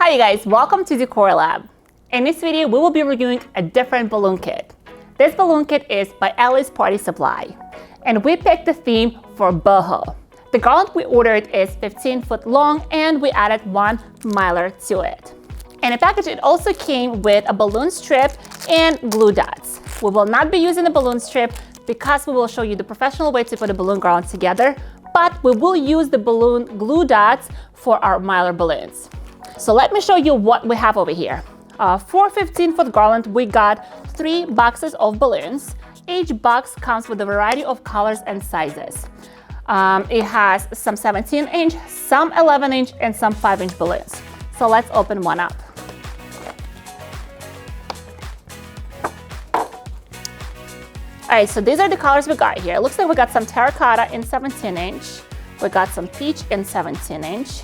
Hi you guys, welcome to Decor Lab. In this video, we will be reviewing a different balloon kit. This balloon kit is by Ellie's Party Supply, and we picked the theme for Boho. The garland we ordered is 15 foot long, and we added 1 miler to it. In the package, it also came with a balloon strip and glue dots. We will not be using the balloon strip because we will show you the professional way to put a balloon garland together, but we will use the balloon glue dots for our miler balloons. So let me show you what we have over here. For 15-foot garland, we got 3 boxes of balloons. Each box comes with a variety of colors and sizes. It has some 17-inch, some 11-inch, and some 5-inch balloons. So let's open one up. All right, so these are the colors we got here. It looks like we got some terracotta in 17-inch. We got some peach in 17-inch.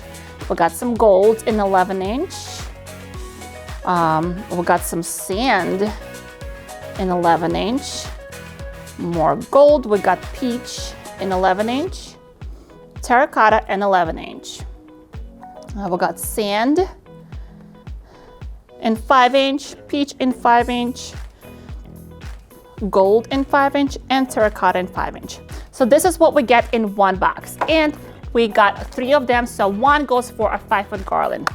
We got some gold in 11-inch. We got some sand in 11-inch. More gold. We got peach in 11-inch. Terracotta in 11-inch. We got sand in 5-inch, peach in 5-inch, gold in 5-inch, and terracotta in 5-inch. So this is what we get in one box. And we got 3 of them, so one goes for a 5-foot garland.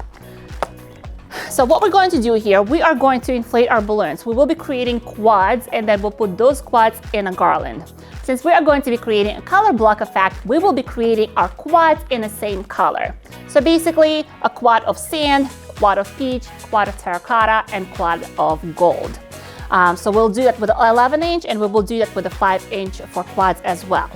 So what we're going to do here, we are going to inflate our balloons. We will be creating quads, and then we'll put those quads in a garland. Since we are going to be creating a color block effect, we will be creating our quads in the same color. So basically, a quad of sand, quad of peach, quad of terracotta, and quad of gold. So we'll do that with the 11-inch, and we will do that with the 5-inch for quads as well.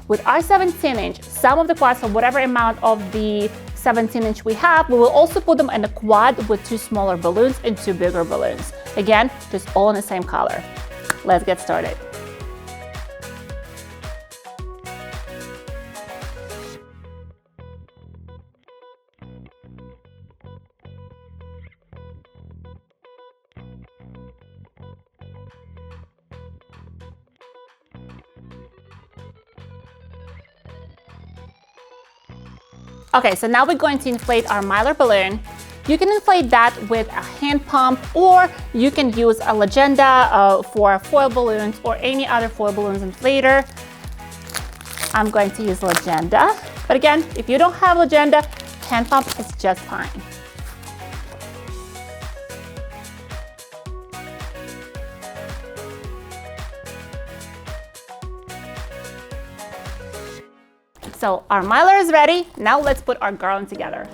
With our 17-inch, some of the quads, so whatever amount of the 17-inch we have, we will also put them in a quad with 2 smaller balloons and 2 bigger balloons. Again, just all in the same color. Let's get started. Okay, so now we're going to inflate our miler balloon. You can inflate that with a hand pump, or you can use a Legenda for foil balloons or any other foil balloons inflator. I'm going to use Legenda. But again, if you don't have Legenda, hand pump is just fine. So our miler is ready. Now let's put our garland together.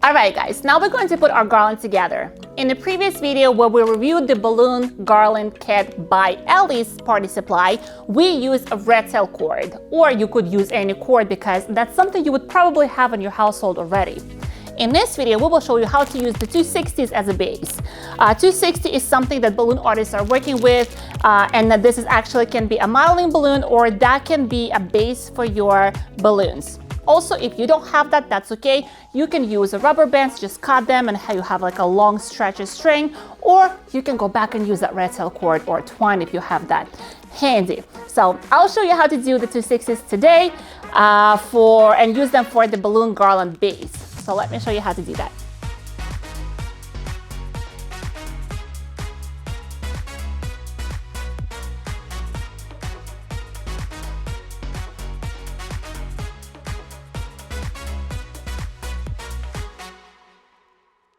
All right, guys, now we're going to put our garland together. In the previous video where we reviewed the balloon garland kit by Ellie's Party Supply, we used a red tail cord, or you could use any cord because that's something you would probably have in your household already. In this video, we will show you how to use the 260s as a base. 260 is something that balloon artists are working with, and that this is actually can be a modeling balloon, or that can be a base for your balloons. Also, if you don't have that, that's okay. You can use a rubber bands, just cut them, and you have like a long stretch of string, or you can go back and use that red tail cord or twine if you have that handy. So I'll show you how to do the 260s today and use them for the balloon garland base. So let me show you how to do that.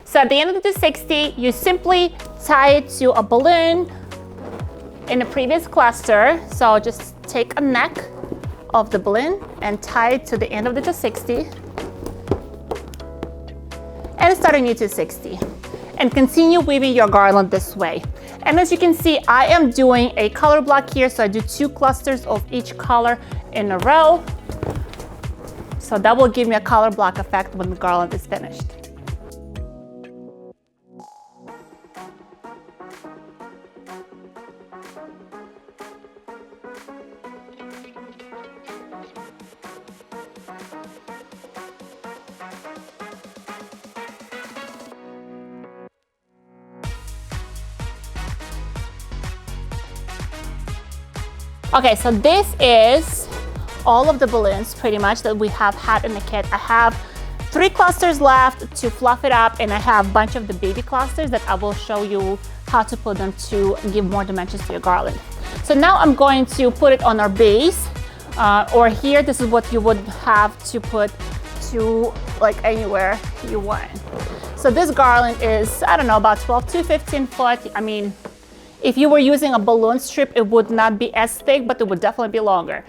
So at the end of the 260, you simply tie it to a balloon in the previous cluster. So just take a neck of the balloon and tie it to the end of the 260. And start a new 260. And continue weaving your garland this way. And as you can see, I am doing a color block here. So I do 2 clusters of each color in a row. So that will give me a color block effect when the garland is finished. Okay, so this is all of the balloons pretty much that we have had in the kit. I have 3 clusters left to fluff it up, and I have a bunch of the baby clusters that I will show you how to put them to give more dimensions to your garland. So now I'm going to put it on our base, or here, this is what you would have to put to like anywhere you want. So this garland is, I don't know, about 12 to 15 foot. I mean, if you were using a balloon strip, it would not be as thick, but it would definitely be longer.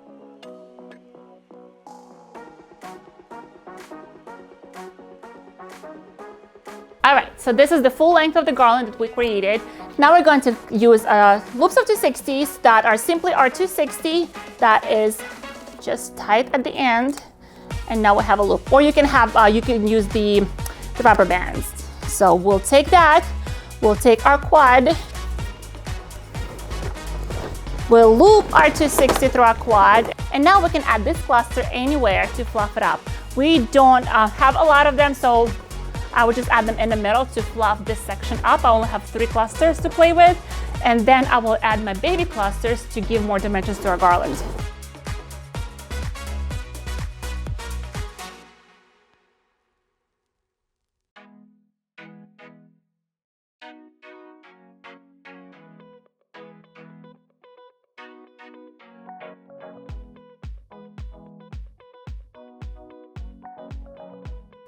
All right, so this is the full length of the garland that we created. Now we're going to use loops of 260s that are simply our 260 that is just tight at the end. And now we have a loop, or you can use the rubber bands. So we'll take that, we'll take our quad, we'll loop our 260 through our quad, and now we can add this cluster anywhere to fluff it up. We don't have a lot of them, so I would just add them in the middle to fluff this section up. I only have 3 clusters to play with, and then I will add my baby clusters to give more dimensions to our garland.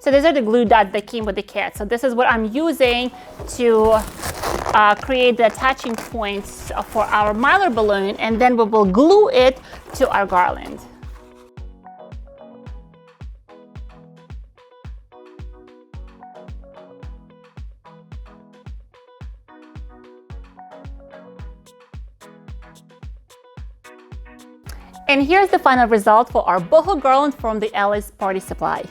So these are the glue dots that came with the kit. So this is what I'm using to create the attaching points for our mylar balloon, and then we will glue it to our garland. And here's the final result for our boho garland from the Ellie's Party Supply.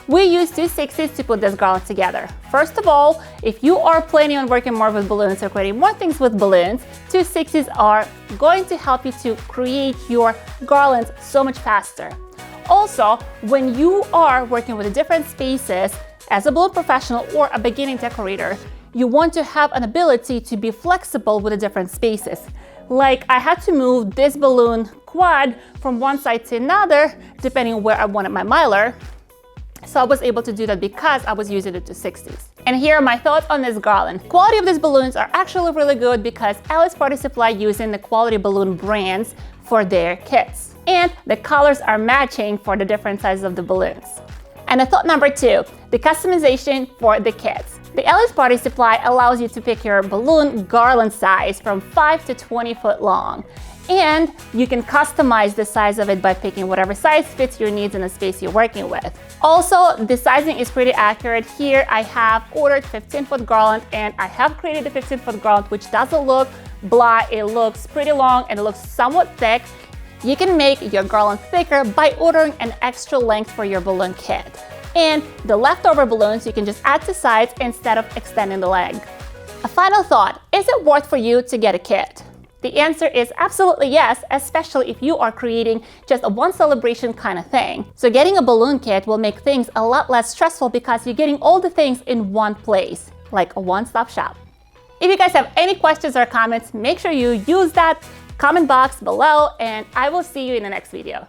We use 260s to put this garland together. First of all, if you are planning on working more with balloons or creating more things with balloons, 260s are going to help you to create your garlands so much faster. Also, when you are working with different spaces, as a balloon professional or a beginning decorator, you want to have an ability to be flexible with the different spaces. Like I had to move this balloon quad from one side to another, depending on where I wanted my mylar. So I was able to do that because I was using the 260s. And here are my thoughts on this garland. Quality of these balloons are actually really good because Ellie's Party Supply using the quality balloon brands for their kits. And the colors are matching for the different sizes of the balloons. And the thought number 2, the customization for the kits. The Ellie's Party Supply allows you to pick your balloon garland size from 5 to 20 foot long. And you can customize the size of it by picking whatever size fits your needs in the space you're working with. Also, the sizing is pretty accurate. Here I have ordered 15-foot garland, and I have created a 15-foot garland, which doesn't look blah. It looks pretty long and it looks somewhat thick. You can make your garland thicker by ordering an extra length for your balloon kit. And the leftover balloons you can just add to sides instead of extending the leg. A final thought, is it worth for you to get a kit? The answer is absolutely yes, especially if you are creating just a one celebration kind of thing. So getting a balloon kit will make things a lot less stressful because you're getting all the things in one place, like a one-stop shop. If you guys have any questions or comments, make sure you use that comment box below, and I will see you in the next video.